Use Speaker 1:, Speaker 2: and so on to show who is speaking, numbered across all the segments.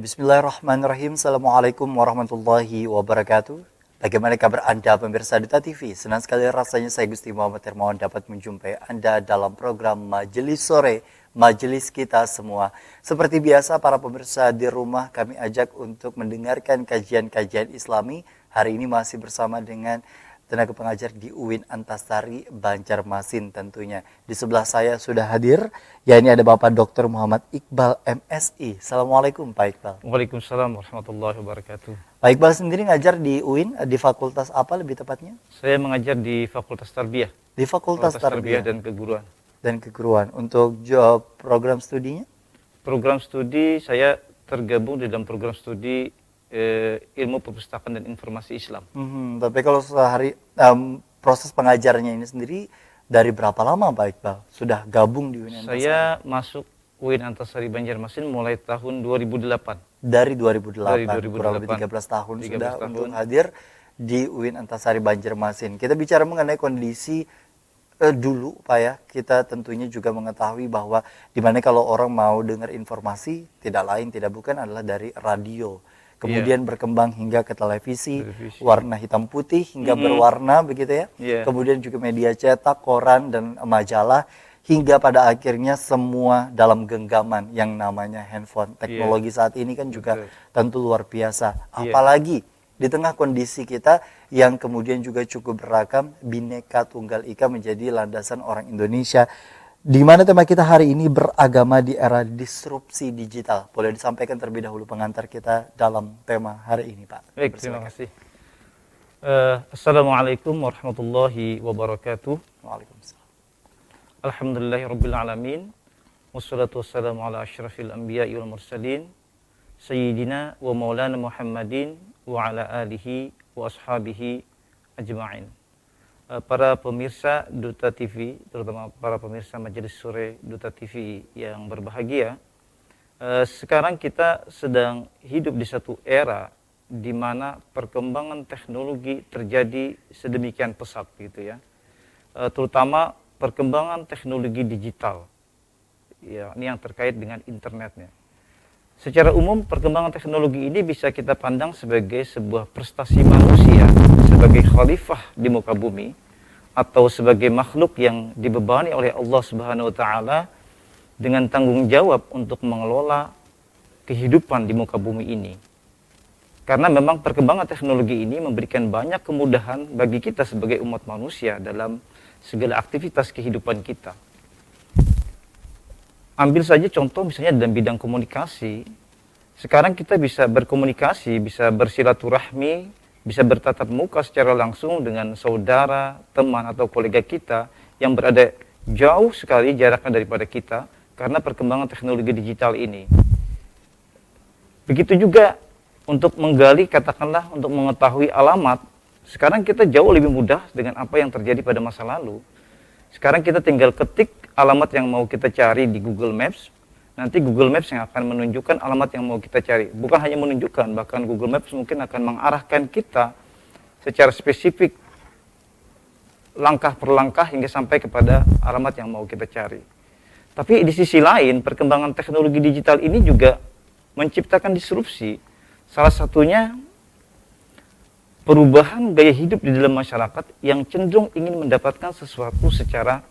Speaker 1: Bismillahirrahmanirrahim. Assalamualaikum warahmatullahi wabarakatuh. Bagaimana kabar Anda pemirsa Duta TV? Senang sekali rasanya saya Gusti Muhammad Hermawan dapat menjumpai Anda dalam program Majelis Sore, Majelis Kita Semua. Seperti biasa para pemirsa di rumah kami ajak untuk mendengarkan kajian-kajian Islami. Hari ini masih bersama dengan tenaga pengajar di UIN Antasari Banjarmasin tentunya. Di sebelah saya sudah hadir, yakni ada Bapak Dr. Muhammad Iqbal MSI. Assalamualaikum Pak Iqbal.
Speaker 2: Waalaikumsalam warahmatullahi wabarakatuh.
Speaker 1: Pak Iqbal sendiri ngajar di UIN, di fakultas apa lebih tepatnya?
Speaker 2: Saya mengajar di Fakultas Tarbiyah.
Speaker 1: Di Fakultas Tarbiyah
Speaker 2: dan Keguruan.
Speaker 1: Dan Keguruan. Untuk job program studinya?
Speaker 2: Program studi saya tergabung di dalam program studi ilmu perpustakaan dan informasi Islam.
Speaker 1: Tapi kalau sehari proses pengajarnya ini sendiri dari berapa lama Pak Iqbal sudah gabung di UIN Antasari?
Speaker 2: Saya masuk UIN Antasari Banjarmasin mulai tahun 2008.
Speaker 1: Dari 2008,
Speaker 2: Dari 2008.
Speaker 1: kurang lebih 13 tahun
Speaker 2: 13
Speaker 1: sudah
Speaker 2: tahun.
Speaker 1: untuk hadir di UIN Antasari Banjarmasin. Kita bicara mengenai kondisi dulu Pak ya, kita tentunya juga mengetahui bahwa dimana kalau orang mau dengar informasi tidak lain tidak bukan adalah dari radio. Kemudian berkembang hingga ke televisi, warna hitam putih hingga berwarna begitu ya. Kemudian juga media cetak, koran dan majalah hingga pada akhirnya semua dalam genggaman yang namanya handphone. Teknologi saat ini kan juga tentu luar biasa. Apalagi di tengah kondisi kita yang kemudian juga cukup beragam, Bhinneka Tunggal Ika menjadi landasan orang Indonesia. Di mana tema kita hari ini beragama di era disrupsi digital. Boleh disampaikan terlebih dahulu pengantar kita dalam tema hari ini, Pak.
Speaker 2: Baik, terima kasih. Assalamualaikum warahmatullahi wabarakatuh.
Speaker 1: Waalaikumsalam.
Speaker 2: Alhamdulillahirabbil alamin. Wassalatu wassalamu ala asyrafil anbiya'i wal mursalin sayyidina wa maulana Muhammadin wa ala alihi wa ashabihi ajma'in. Para pemirsa Duta TV, terutama para pemirsa Majelis Sore Duta TV yang berbahagia, sekarang kita sedang hidup di satu era di mana perkembangan teknologi terjadi sedemikian pesat gitu ya, terutama perkembangan teknologi digital, ya, ini yang terkait dengan internetnya. Secara umum perkembangan teknologi ini bisa kita pandang sebagai sebuah prestasi manusia sebagai khalifah di muka bumi atau sebagai makhluk yang dibebani oleh Allah Subhanahu wa taala dengan tanggung jawab untuk mengelola kehidupan di muka bumi ini. Karena memang perkembangan teknologi ini memberikan banyak kemudahan bagi kita sebagai umat manusia dalam segala aktivitas kehidupan kita. Ambil saja contoh misalnya dalam bidang komunikasi. Sekarang kita bisa berkomunikasi, bisa bersilaturahmi, bisa bertatap muka secara langsung dengan saudara, teman atau kolega kita yang berada jauh sekali jaraknya daripada kita karena perkembangan teknologi digital ini. Begitu juga untuk menggali, katakanlah untuk mengetahui alamat, sekarang kita jauh lebih mudah dengan apa yang terjadi pada masa lalu. Sekarang kita tinggal ketik alamat yang mau kita cari di Google Maps, nanti Google Maps yang akan menunjukkan alamat yang mau kita cari. Bukan hanya menunjukkan, bahkan Google Maps mungkin akan mengarahkan kita secara spesifik langkah per langkah hingga sampai kepada alamat yang mau kita cari. Tapi di sisi lain, perkembangan teknologi digital ini juga menciptakan disrupsi. Salah satunya perubahan gaya hidup di dalam masyarakat yang cenderung ingin mendapatkan sesuatu secara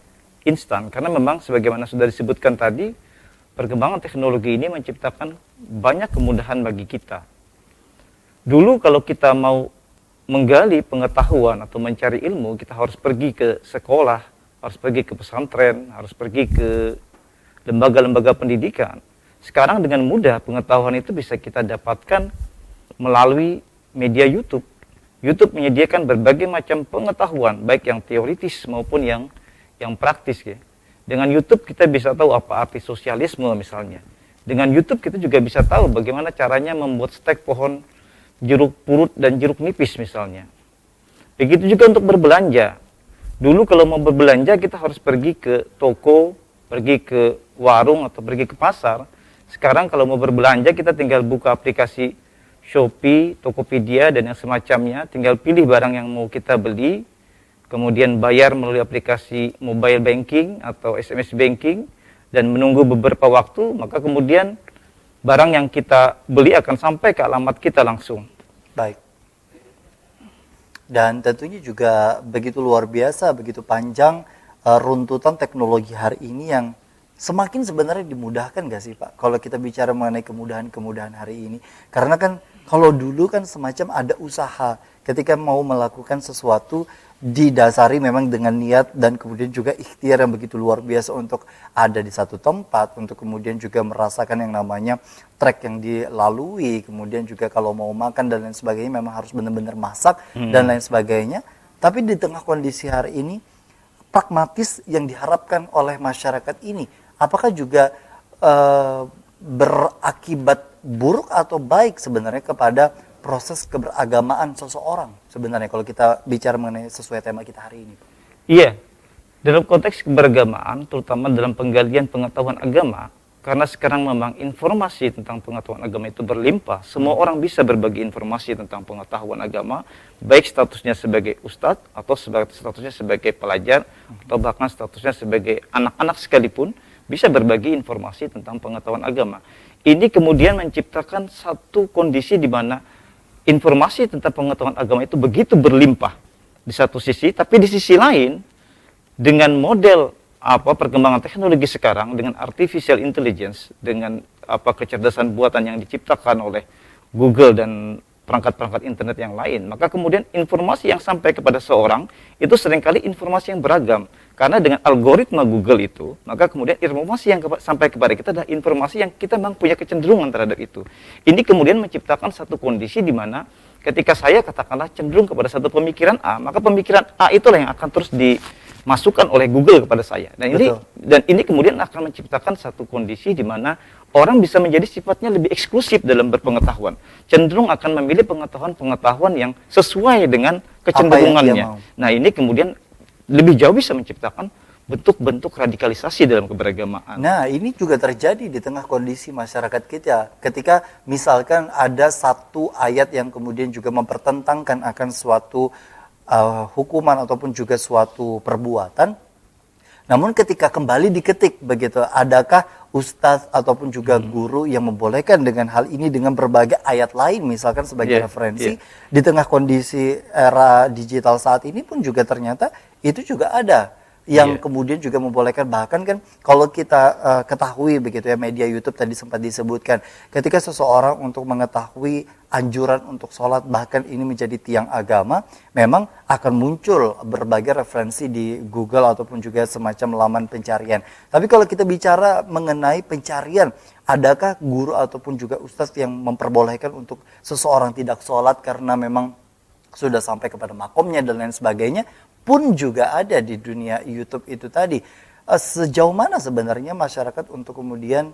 Speaker 2: instan. Karena memang sebagaimana sudah disebutkan tadi, perkembangan teknologi ini menciptakan banyak kemudahan bagi kita. Dulu kalau kita mau menggali pengetahuan atau mencari ilmu, kita harus pergi ke sekolah, harus pergi ke pesantren, harus pergi ke lembaga-lembaga pendidikan. Sekarang dengan mudah pengetahuan itu bisa kita dapatkan melalui media YouTube. YouTube menyediakan berbagai macam pengetahuan, baik yang teoritis maupun yang praktis ya. Dengan YouTube kita bisa tahu apa arti sosialisme misalnya. Dengan YouTube kita juga bisa tahu bagaimana caranya membuat stek pohon jeruk purut dan jeruk nipis misalnya. Begitu juga untuk berbelanja. Dulu kalau mau berbelanja kita harus pergi ke toko, pergi ke warung atau pergi ke pasar. Sekarang kalau mau berbelanja kita tinggal buka aplikasi Shopee, Tokopedia dan yang semacamnya, tinggal pilih barang yang mau kita beli, kemudian bayar melalui aplikasi mobile banking atau SMS banking dan menunggu beberapa waktu, maka kemudian barang yang kita beli akan sampai ke alamat kita langsung.
Speaker 1: Baik. Dan tentunya juga begitu luar biasa, begitu panjang runtutan teknologi hari ini yang semakin sebenarnya dimudahkan gak sih Pak? Kalau kita bicara mengenai kemudahan-kemudahan hari ini. Karena kan kalau dulu kan semacam ada usaha ketika mau melakukan sesuatu didasari memang dengan niat dan kemudian juga ikhtiar yang begitu luar biasa untuk ada di satu tempat, untuk kemudian juga merasakan yang namanya trek yang dilalui, kemudian juga kalau mau makan dan lain sebagainya memang harus benar-benar masak dan lain sebagainya. Tapi di tengah kondisi hari ini, pragmatis yang diharapkan oleh masyarakat ini, apakah juga berakibat buruk atau baik sebenarnya kepada proses keberagamaan seseorang sebenarnya kalau kita bicara mengenai sesuai tema kita hari ini?
Speaker 2: Iya, dalam konteks keberagamaan, terutama dalam penggalian pengetahuan agama, karena sekarang memang informasi tentang pengetahuan agama itu berlimpah, semua orang bisa berbagi informasi tentang pengetahuan agama, baik statusnya sebagai ustadz, atau statusnya sebagai pelajar, atau bahkan statusnya sebagai anak-anak sekalipun, bisa berbagi informasi tentang pengetahuan agama. Ini kemudian menciptakan satu kondisi di mana informasi tentang pengetahuan agama itu begitu berlimpah di satu sisi, tapi di sisi lain dengan model perkembangan teknologi sekarang, dengan artificial intelligence, dengan kecerdasan buatan yang diciptakan oleh Google dan perangkat-perangkat internet yang lain, maka kemudian informasi yang sampai kepada seorang itu seringkali informasi yang beragam. Karena dengan algoritma Google itu, maka kemudian informasi yang sampai kepada kita adalah informasi yang kita memang punya kecenderungan terhadap itu. Ini kemudian menciptakan satu kondisi di mana ketika saya katakanlah cenderung kepada satu pemikiran A, maka pemikiran A itulah yang akan terus dimasukkan oleh Google kepada saya. Dan ini kemudian akan menciptakan satu kondisi di mana orang bisa menjadi sifatnya lebih eksklusif dalam berpengetahuan. Cenderung akan memilih pengetahuan-pengetahuan yang sesuai dengan kecenderungannya. Nah, ini kemudian lebih jauh bisa menciptakan bentuk-bentuk radikalisasi dalam keberagamaan.
Speaker 1: Nah, ini juga terjadi di tengah kondisi masyarakat kita. Ketika misalkan ada satu ayat yang kemudian juga mempertentangkan akan suatu hukuman ataupun juga suatu perbuatan, namun ketika kembali diketik begitu, adakah ustadz ataupun juga guru yang membolehkan dengan hal ini dengan berbagai ayat lain misalkan sebagai referensi di tengah kondisi era digital saat ini pun juga ternyata itu juga ada yang kemudian juga membolehkan, bahkan kan kalau kita ketahui begitu ya, media YouTube tadi sempat disebutkan ketika seseorang untuk mengetahui anjuran untuk sholat bahkan ini menjadi tiang agama, memang akan muncul berbagai referensi di Google ataupun juga semacam laman pencarian. Tapi kalau kita bicara mengenai pencarian, adakah guru ataupun juga ustadz yang memperbolehkan untuk seseorang tidak sholat karena memang sudah sampai kepada makomnya dan lain sebagainya, pun juga ada di dunia YouTube itu tadi. Sejauh mana sebenarnya masyarakat untuk kemudian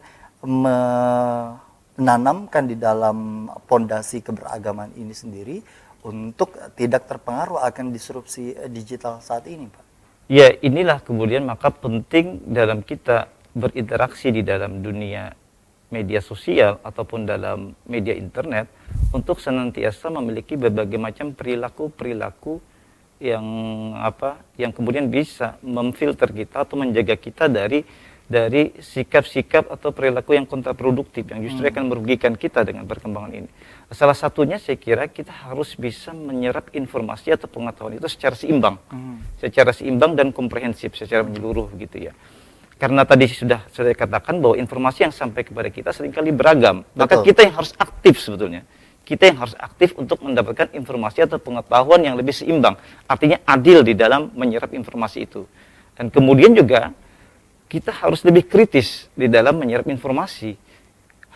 Speaker 1: menanamkan di dalam pondasi keberagaman ini sendiri untuk tidak terpengaruh akan disrupsi digital saat ini, Pak?
Speaker 2: Ya, inilah kemudian maka penting dalam kita berinteraksi di dalam dunia media sosial ataupun dalam media internet untuk senantiasa memiliki berbagai macam perilaku-perilaku yang kemudian bisa memfilter kita atau menjaga kita dari sikap-sikap atau perilaku yang kontraproduktif yang justru akan merugikan kita dengan perkembangan ini. Salah satunya saya kira kita harus bisa menyerap informasi atau pengetahuan itu secara seimbang dan komprehensif secara menyeluruh gitu ya. Karena tadi sudah saya katakan bahwa informasi yang sampai kepada kita seringkali beragam. Maka kita yang harus aktif sebetulnya. Kita yang harus aktif untuk mendapatkan informasi atau pengetahuan yang lebih seimbang. Artinya adil di dalam menyerap informasi itu. Dan kemudian juga kita harus lebih kritis di dalam menyerap informasi.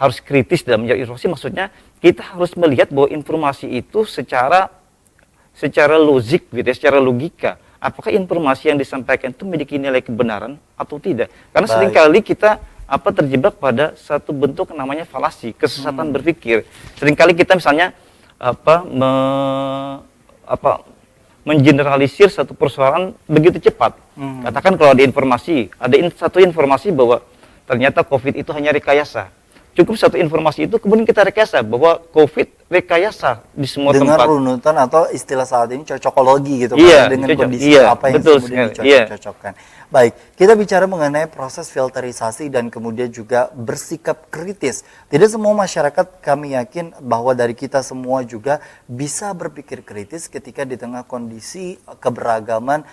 Speaker 2: Harus kritis dalam menyerap informasi, maksudnya kita harus melihat bahwa informasi itu secara logik, gitu ya, secara logika. Apakah informasi yang disampaikan itu memiliki nilai kebenaran atau tidak? Karena seringkali kita terjebak pada satu bentuk namanya falasi, kesesatan berpikir. Seringkali kita misalnya mengeneralisir satu persoalan begitu cepat. Katakan kalau ada satu informasi bahwa ternyata COVID itu hanya rekayasa. cukup satu informasi itu kemudian kita rekayasa bahwa COVID rekayasa di semua
Speaker 1: dengan
Speaker 2: tempat.
Speaker 1: runutan atau istilah saat ini cocokologi gitu
Speaker 2: Iya,
Speaker 1: kan, dengan
Speaker 2: cocok.
Speaker 1: kondisi
Speaker 2: Iya,
Speaker 1: apa yang
Speaker 2: betul
Speaker 1: kemudian
Speaker 2: sekali. Iya.
Speaker 1: dicocok-cocokkan. Baik, kita bicara mengenai proses filterisasi dan kemudian juga bersikap kritis. Tidak semua masyarakat, kami yakin bahwa dari kita semua juga bisa berpikir kritis ketika di tengah kondisi keberagaman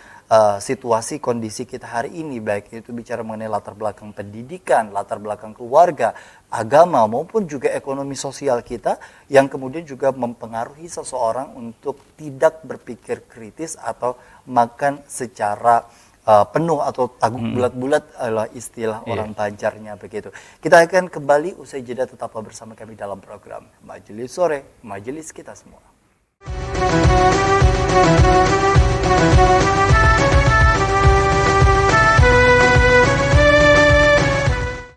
Speaker 1: situasi kondisi kita hari ini, baik itu bicara mengenai latar belakang pendidikan, latar belakang keluarga, agama maupun juga ekonomi sosial kita yang kemudian juga mempengaruhi seseorang untuk tidak berpikir kritis atau makan secara penuh atau taguk bulat-bulat adalah istilah orang Banjarnya begitu. Kita akan kembali usai jeda, tetaplah bersama kami dalam program Majelis Sore, Majelis Kita Semua.